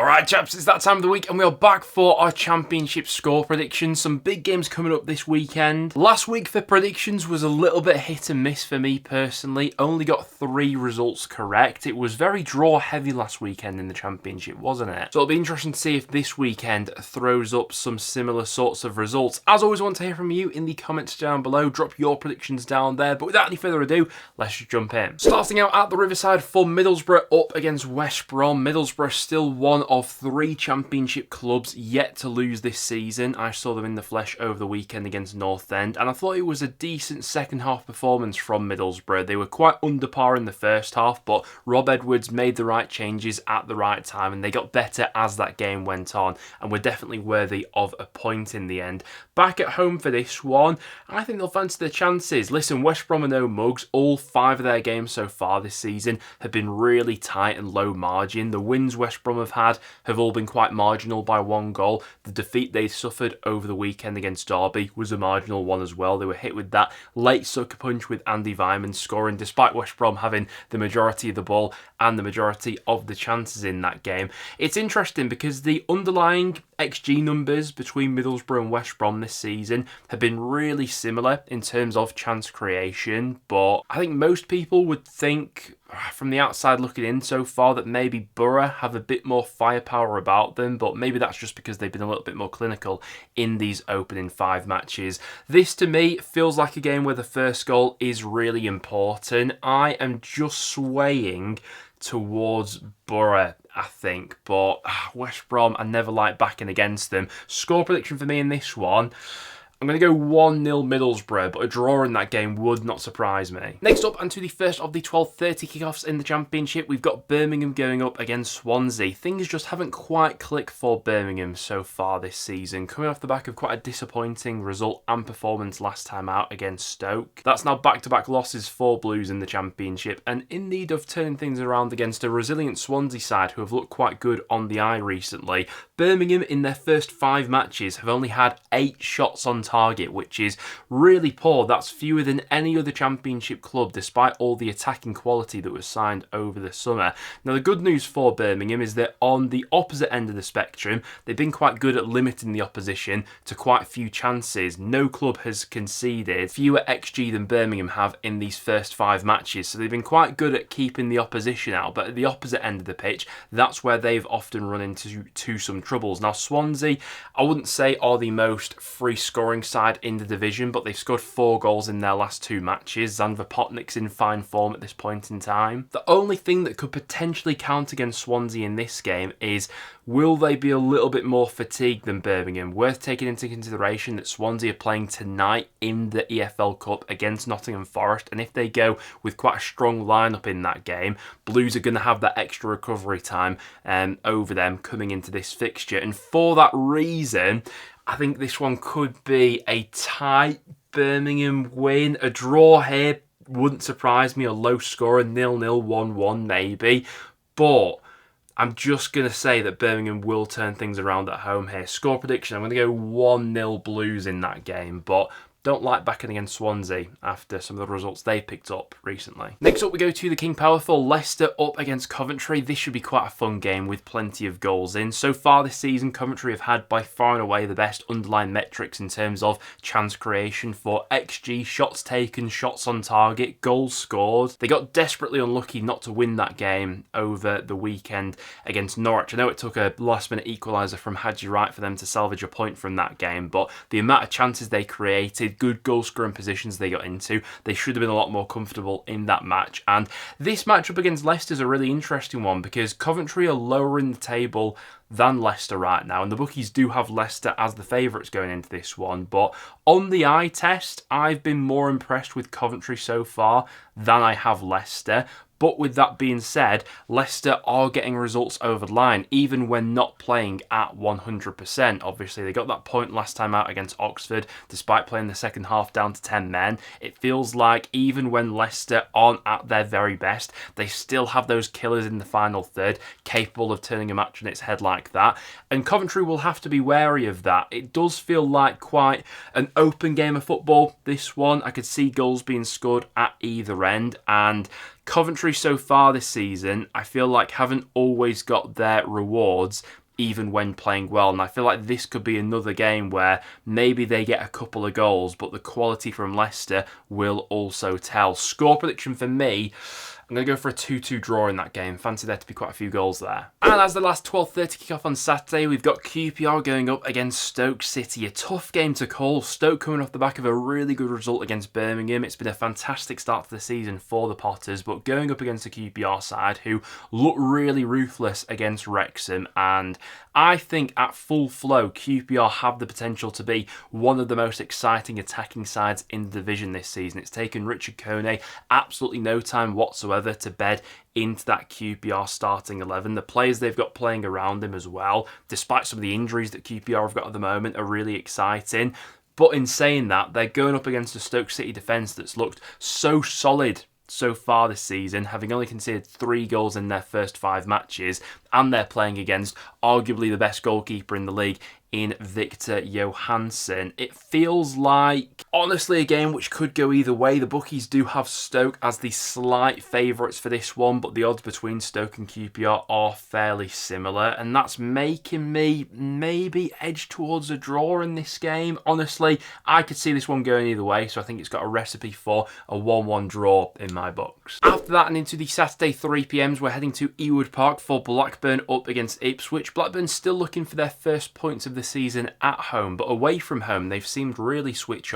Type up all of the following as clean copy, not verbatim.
Alright chaps, it's that time of the week and we are back for our championship score predictions. Some big games coming up this weekend. Last week for predictions was a little bit hit and miss for me personally. Only got 3 results correct. It was very draw heavy last weekend in the championship, wasn't it? So it'll be interesting to see if this weekend throws up some similar sorts of results. As always, I want to hear from you in the comments down below. Drop your predictions down there. But without any further ado, let's just jump in. Starting out at the Riverside for Middlesbrough up against West Brom. Middlesbrough still one of 3 championship clubs yet to lose this season. I saw them in the flesh over the weekend against North End, and I thought it was a decent second half performance from Middlesbrough. They were quite under par in the first half, but Rob Edwards made the right changes at the right time, and they got better as that game went on, and were definitely worthy of a point in the end. Back at home for this one, I think they'll fancy their chances. Listen, West Brom are no mugs. All 5 of their games so far this season have been really tight and low margin. The wins West Brom have all been quite marginal by 1 goal. The defeat they suffered over the weekend against Derby was a marginal one as well. They were hit with that late sucker punch with Andy Weimann scoring, despite West Brom having the majority of the ball and the majority of the chances in that game. It's interesting because the underlying XG numbers between Middlesbrough and West Brom this season have been really similar in terms of chance creation, but I think most people would think from the outside looking in so far that maybe Borough have a bit more firepower about them, but maybe that's just because they've been a little bit more clinical in these opening 5 matches. This to me feels like a game where the first goal is really important. I am just swaying towards Borough, I think, but West Brom, I never like backing against them. Score prediction for me in this one, I'm going to go 1-0 Middlesbrough, but a draw in that game would not surprise me. Next up, and to the first of the 12:30 kickoffs in the Championship, we've got Birmingham going up against Swansea. Things just haven't quite clicked for Birmingham so far this season, coming off the back of quite a disappointing result and performance last time out against Stoke. That's now back-to-back losses for Blues in the Championship, and in need of turning things around against a resilient Swansea side who have looked quite good on the eye recently. Birmingham, in their first 5 matches, have only had 8 shots on target, which is really poor. That's fewer than any other Championship club, despite all the attacking quality that was signed over the summer. Now, the good news for Birmingham is that on the opposite end of the spectrum, they've been quite good at limiting the opposition to quite a few chances. No club has conceded fewer XG than Birmingham have in these first 5 matches, so they've been quite good at keeping the opposition out, but at the opposite end of the pitch, that's where they've often run into some troubles. Now, Swansea, I wouldn't say are the most free-scoring side in the division, but they've scored 4 goals in their last 2 matches. Zandvoort Potnik's in fine form at this point in time. The only thing that could potentially count against Swansea in this game is, will they be a little bit more fatigued than Birmingham? Worth taking into consideration that Swansea are playing tonight in the EFL Cup against Nottingham Forest, and if they go with quite a strong lineup in that game, Blues are going to have that extra recovery time over them coming into this fixture, and for that reason, I think this one could be a tight Birmingham win. A draw here wouldn't surprise me, a low score, 0-0, 1-1 maybe, but I'm just going to say that Birmingham will turn things around at home here. Score prediction, I'm going to go 1-0 Blues in that game, but don't like backing against Swansea after some of the results they picked up recently. Next up, we go to the King Power for Leicester up against Coventry. This should be quite a fun game with plenty of goals in. So far this season, Coventry have had by far and away the best underlying metrics in terms of chance creation for XG, shots taken, shots on target, goals scored. They got desperately unlucky not to win that game over the weekend against Norwich. I know it took a last-minute equaliser from Hadji Wright for them to salvage a point from that game, but the amount of chances they created, good goal scoring positions they got into, they should have been a lot more comfortable in that match. And this matchup against Leicester is a really interesting one because Coventry are lower in the table than Leicester right now, and the bookies do have Leicester as the favourites going into this one, but on the eye test, I've been more impressed with Coventry so far than I have Leicester. But with that being said, Leicester are getting results over the line, even when not playing at 100%. Obviously, they got that point last time out against Oxford, despite playing the second half down to 10 men. It feels like even when Leicester aren't at their very best, they still have those killers in the final third, capable of turning a match on its head like that. And Coventry will have to be wary of that. It does feel like quite an open game of football, this one. I could see goals being scored at either end, and Coventry so far this season, I feel like haven't always got their rewards even when playing well. And I feel like this could be another game where maybe they get a couple of goals, but the quality from Leicester will also tell. Score prediction for me, I'm going to go for a 2-2 draw in that game. Fancy there to be quite a few goals there. And as the last 12:30 kick-off on Saturday, we've got QPR going up against Stoke City. A tough game to call. Stoke coming off the back of a really good result against Birmingham. It's been a fantastic start to the season for the Potters, but going up against the QPR side who look really ruthless against Wrexham. And I think at full flow, QPR have the potential to be one of the most exciting attacking sides in the division this season. It's taken Richard Kone absolutely no time whatsoever to bed into that QPR starting 11. The players they've got playing around him as well, despite some of the injuries that QPR have got at the moment, are really exciting. But in saying that, they're going up against a Stoke City defence that's looked so solid so far this season, having only conceded 3 goals in their first 5 matches, and they're playing against arguably the best goalkeeper in the league in Victor Johansson. It feels like, honestly, a game which could go either way. The bookies do have Stoke as the slight favourites for this one, but the odds between Stoke and QPR are fairly similar, and that's making me maybe edge towards a draw in this game. Honestly, I could see this one going either way, so I think it's got a recipe for a 1-1 draw in my books. After that and into the Saturday 3pms, we're heading to Ewood Park for Blackburn up against Ipswich. Blackburn still looking for their first points of the season at home, but away from home they've seemed really switched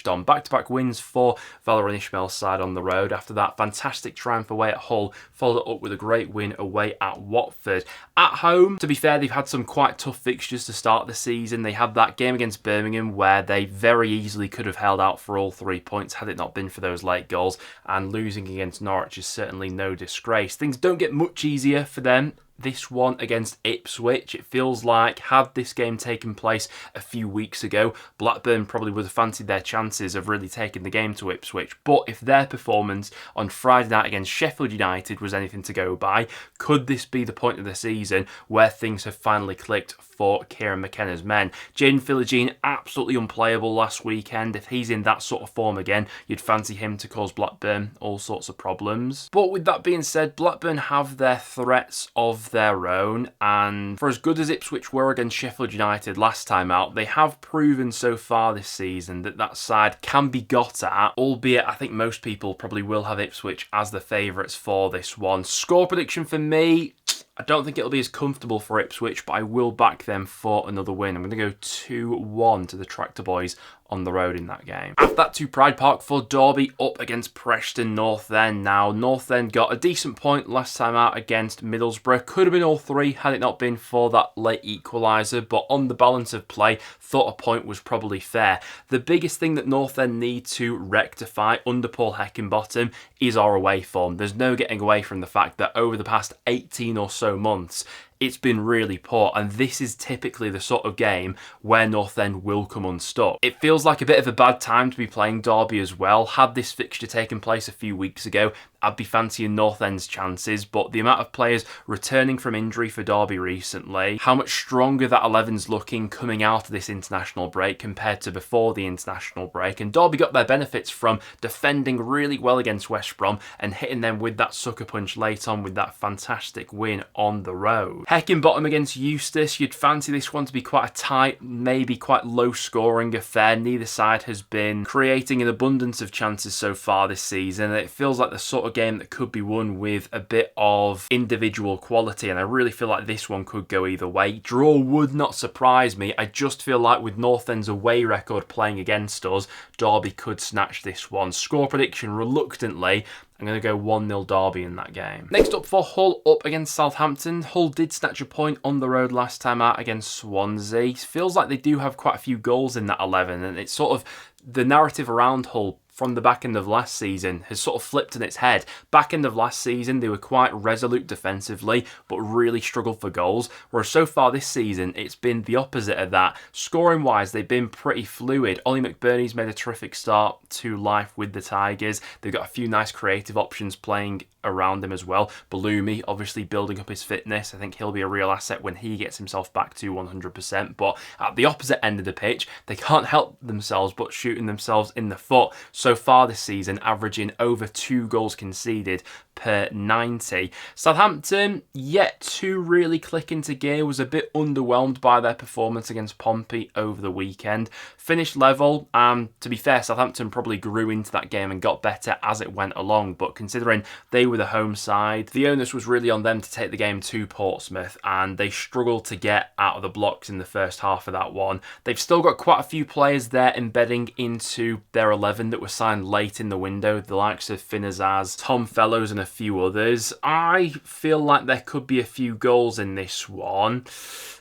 on. Back-to-back wins for Valérien Ismaël's side on the road. After that fantastic triumph away at Hull, followed up with a great win away at Watford. At home, to be fair, they've had some quite tough fixtures to start the season. They had that game against Birmingham where they very easily could have held out for all 3 points had it not been for those late goals, and losing against Norwich is certainly no disgrace. Things don't get much easier for them this one against Ipswich. It feels like, had this game taken place a few weeks ago, Blackburn probably would have fancied their chances of really taking the game to Ipswich. But if their performance on Friday night against Sheffield United was anything to go by, could this be the point of the season where things have finally clicked for Kieran McKenna's men? Jane Philogene, absolutely unplayable last weekend. If he's in that sort of form again, you'd fancy him to cause Blackburn all sorts of problems. But with that being said, Blackburn have their threats of their own, and for as good as Ipswich were against Sheffield United last time out, they have proven so far this season that that side can be got at, albeit I think most people probably will have Ipswich as the favourites for this one. Score prediction for me, I don't think it'll be as comfortable for Ipswich, but I will back them for another win. I'm going to go 2-1 to the Tractor Boys on the road in that game. After that, to Pride Park for Derby up against Preston North End. Now, North End got a decent point last time out against Middlesbrough. Could have been all 3 had it not been for that late equaliser, but on the balance of play, thought a point was probably fair. The biggest thing that North End need to rectify under Paul Heckingbottom is our away form. There's no getting away from the fact that over the past 18 or so months, it's been really poor, and this is typically the sort of game where North End will come unstuck. It feels like a bit of a bad time to be playing Derby as well. Had this fixture taken place a few weeks ago, I'd be fancying North End's chances, but the amount of players returning from injury for Derby recently, how much stronger that 11's looking coming out of this international break compared to before the international break, and Derby got their benefits from defending really well against West Brom and hitting them with that sucker punch late on with that fantastic win on the road. Heckingbottom against Eustace, you'd fancy this one to be quite a tight, maybe quite low scoring affair. Neither side has been creating an abundance of chances so far this season. It feels like the sort of game that could be won with a bit of individual quality, and I really feel like this one could go either way. Draw would not surprise me. I just feel like with North End's away record playing against us, Derby could snatch this one. Score prediction, reluctantly, I'm going to go 1-0 Derby in that game. Next up for Hull up against Southampton. Hull did snatch a point on the road last time out against Swansea. Feels like they do have quite a few goals in that 11, and it's sort of the narrative around Hull from the back end of last season has sort of flipped on its head. Back end of last season, they were quite resolute defensively, but really struggled for goals. Whereas so far this season, it's been the opposite of that. Scoring-wise, they've been pretty fluid. Ollie McBurney's made a terrific start to life with the Tigers. They've got a few nice creative options playing around him as well. Bloomy obviously building up his fitness. I think he'll be a real asset when he gets himself back to 100%. But at the opposite end of the pitch, they can't help themselves but shooting themselves in the foot so far this season, averaging over 2 goals conceded per 90. Southampton, yet to really click into gear, was a bit underwhelmed by their performance against Pompey over the weekend. Finished level, to be fair, Southampton probably grew into that game and got better as it went along, but considering they were the home side, the onus was really on them to take the game to Portsmouth, and they struggled to get out of the blocks in the first half of that one. They've still got quite a few players there embedding into their 11 that were signed late in the window, the likes of Finazaz, Tom Fellows and a few others. I feel like there could be a few goals in this one,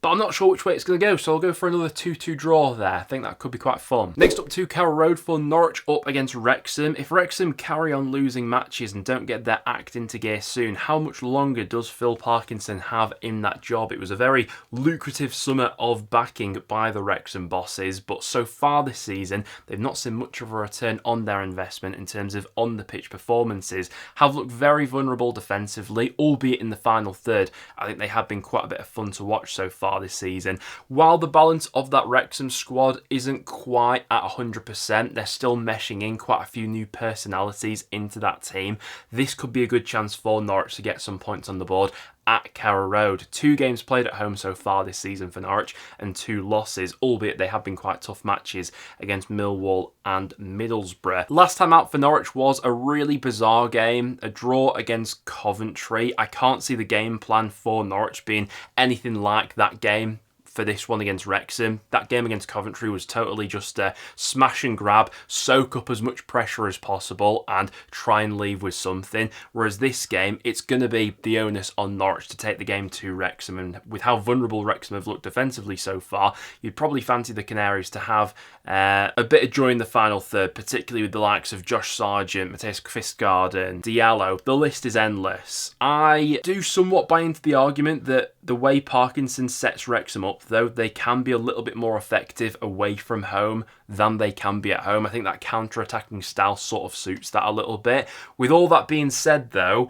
but I'm not sure which way it's going to go, so I'll go for another 2-2 draw there. I think that could be quite fun. Next up to Carrow Road for Norwich up against Wrexham. If Wrexham carry on losing matches and don't get their act into gear soon, how much longer does Phil Parkinson have in that job? It was a very lucrative summer of backing by the Wrexham bosses, but so far this season, they've not seen much of a return on their investment in terms of on-the-pitch performances. Have looked very vulnerable defensively, albeit in the final third. I think they have been quite a bit of fun to watch so far this season. While the balance of that Wrexham squad isn't quite at 100%, they're still meshing in quite a few new personalities into that team. This could be a good chance for Norwich to get some points on the board at Carrow Road. 2 games played at home so far this season for Norwich and 2 losses, albeit they have been quite tough matches against Millwall and Middlesbrough. Last time out for Norwich was a really bizarre game, a draw against Coventry. I can't see the game plan for Norwich being anything like that game for this one against Wrexham. That game against Coventry was totally just a smash and grab, soak up as much pressure as possible and try and leave with something. Whereas this game, it's going to be the onus on Norwich to take the game to Wrexham, and with how vulnerable Wrexham have looked defensively so far, you'd probably fancy the Canaries to have a bit of joy in the final third, particularly with the likes of Josh Sargent, Mateus Kvistgaarden, Diallo. The list is endless. I do somewhat buy into the argument that the way Parkinson sets Wrexham up, though, they can be a little bit more effective away from home than they can be at home. I think that counter-attacking style sort of suits that a little bit. With all that being said, though,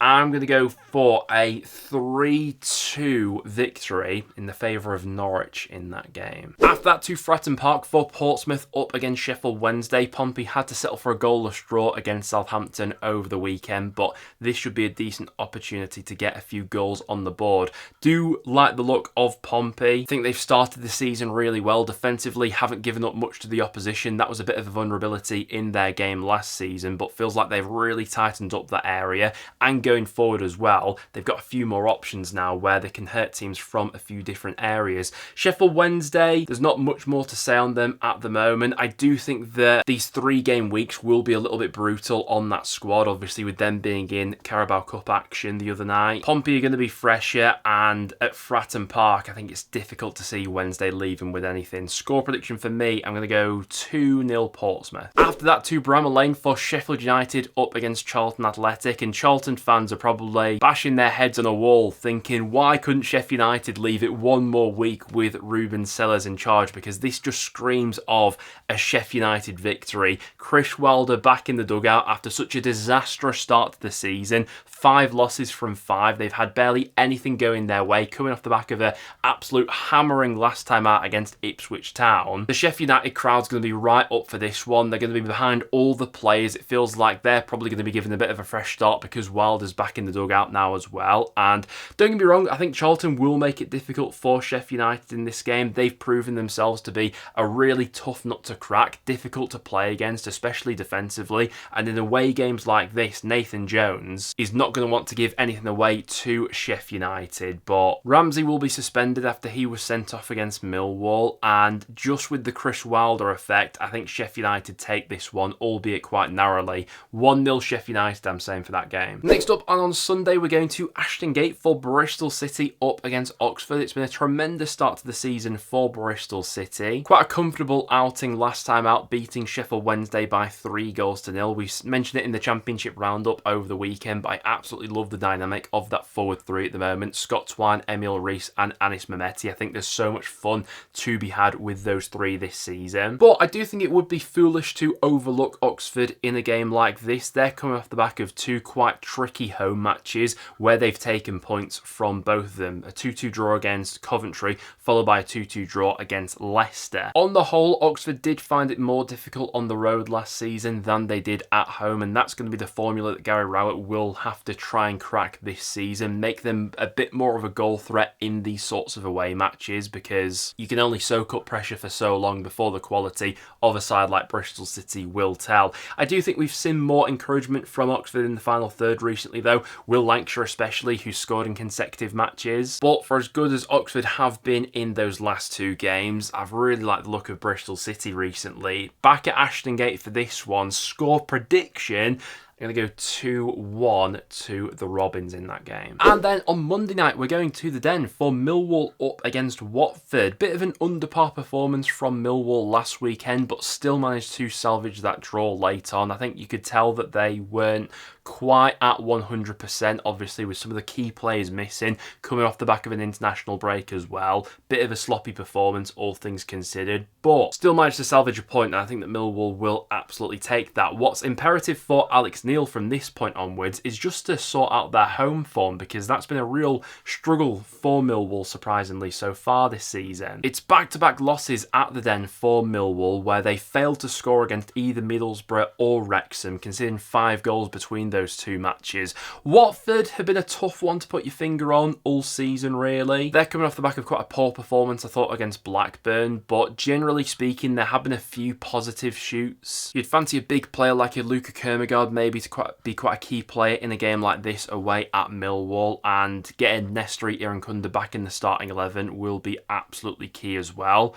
I'm going to go for a 3-2 victory in the favour of Norwich in that game. After that, to Fratton Park for Portsmouth up against Sheffield Wednesday. Pompey had to settle for a goalless draw against Southampton over the weekend, but this should be a decent opportunity to get a few goals on the board. Do like the look of Pompey. I think they've started the season really well defensively, haven't given up much to the opposition. That was a bit of a vulnerability in their game last season, but feels like they've really tightened up that area, and going forward as well, they've got a few more options now where they can hurt teams from a few different areas. Sheffield Wednesday, there's not much more to say on them at the moment. I do think that these 3-game weeks will be a little bit brutal on that squad, obviously with them being in Carabao Cup action the other night. Pompey are going to be fresher, and at Fratton Park, I think it's difficult to see Wednesday leaving with anything. Score prediction for me, I'm going to go 2-0 Portsmouth. After that, to Bramall Lane for Sheffield United up against Charlton Athletic, and Charlton fans are probably bashing their heads on a wall thinking, why couldn't Sheff United leave it one more week with Ruben Sellers in charge? Because this just screams of a Sheff United victory. Chris Wilder back in the dugout after such a disastrous start to the season. 5 losses from 5. They've had barely anything going their way, coming off the back of an absolute hammering last time out against Ipswich Town. The Sheff United crowd's going to be right up for this one. They're going to be behind all the players. It feels like they're probably going to be given a bit of a fresh start because Wilder's back in the dugout now as well. And don't get me wrong, I think Charlton will make it difficult for Sheff United in this game. They've proven themselves to be a really tough nut to crack, difficult to play against, especially defensively. And in away games like this, Nathan Jones is not going to want to give anything away to Sheff United. But Ramsey will be suspended after he was sent off against Millwall. And just with the Chris Wilder effect, I think Sheff United take this one, albeit quite narrowly. 1-0 Sheff United, I'm saying, for that game. Next Next up, and on Sunday, we're going to Ashton Gate for Bristol City up against Oxford. It's been a tremendous start to the season for Bristol City. Quite a comfortable outing last time out, beating Sheffield Wednesday by 3-0. We mentioned it in the Championship roundup over the weekend, but I absolutely love the dynamic of that forward three at the moment. Scott Twine, Emil Rees and Anis Mehmeti. I think there's so much fun to be had with those three this season. But I do think it would be foolish to overlook Oxford in a game like this. They're coming off the back of two quite tricky home matches where they've taken points from both of them. A 2-2 draw against Coventry, followed by a 2-2 draw against Leicester. On the whole, Oxford did find it more difficult on the road last season than they did at home, and that's going to be the formula that Gary Rowett will have to try and crack this season, make them a bit more of a goal threat in these sorts of away matches, because you can only soak up pressure for so long before the quality of a side like Bristol City will tell. I do think we've seen more encouragement from Oxford in the final third recently though, Will Lancashire especially, who scored in consecutive matches. But for as good as Oxford have been in those last two games, I've really liked the look of Bristol City recently. Back at Ashton Gate for this one, score prediction, I'm going to go 2-1 to the Robins in that game. And then on Monday night, we're going to the Den for Millwall up against Watford. Bit of an under-par performance from Millwall last weekend, but still managed to salvage that draw late on. I think you could tell that they weren't quite at 100%, obviously, with some of the key players missing, coming off the back of an international break as well. Bit of a sloppy performance, all things considered, but still managed to salvage a point, and I think that Millwall will absolutely take that. What's imperative for Alex Neil from this point onwards is just to sort out their home form, because that's been a real struggle for Millwall, surprisingly, so far this season. It's back-to-back losses at the Den for Millwall, where they failed to score against either Middlesbrough or Wrexham, considering 5 goals between those two matches. Watford have been a tough one to put your finger on all season, really. They're coming off the back of quite a poor performance, I thought, against Blackburn, but generally speaking, there have been a few positive shoots. You'd fancy a big player like a Luka Kermagard maybe to be quite a key player in a game like this away at Millwall, and getting Nestri Irankunda back in the starting 11 will be absolutely key as well.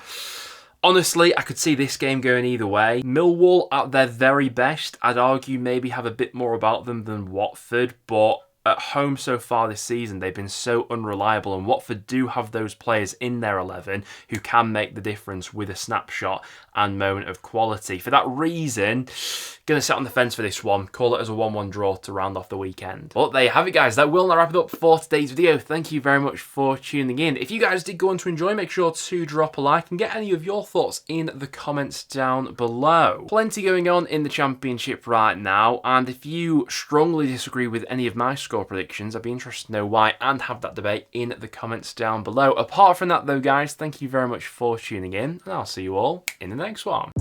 Honestly, I could see this game going either way. Millwall, at their very best, I'd argue maybe have a bit more about them than Watford, but at home so far this season, they've been so unreliable, and Watford do have those players in their 11 who can make the difference with a snapshot and moment of quality. For that reason, going to sit on the fence for this one. Call it as a 1-1 draw to round off the weekend. But there you have it, guys. That will now wrap it up for today's video. Thank you very much for tuning in. If you guys did go on to enjoy, make sure to drop a like and get any of your thoughts in the comments down below. Plenty going on in the Championship right now, and if you strongly disagree with any of my score predictions, I'd be interested to know why and have that debate in the comments down below. Apart from that though, guys, thank you very much for tuning in, and I'll see you all in the next one.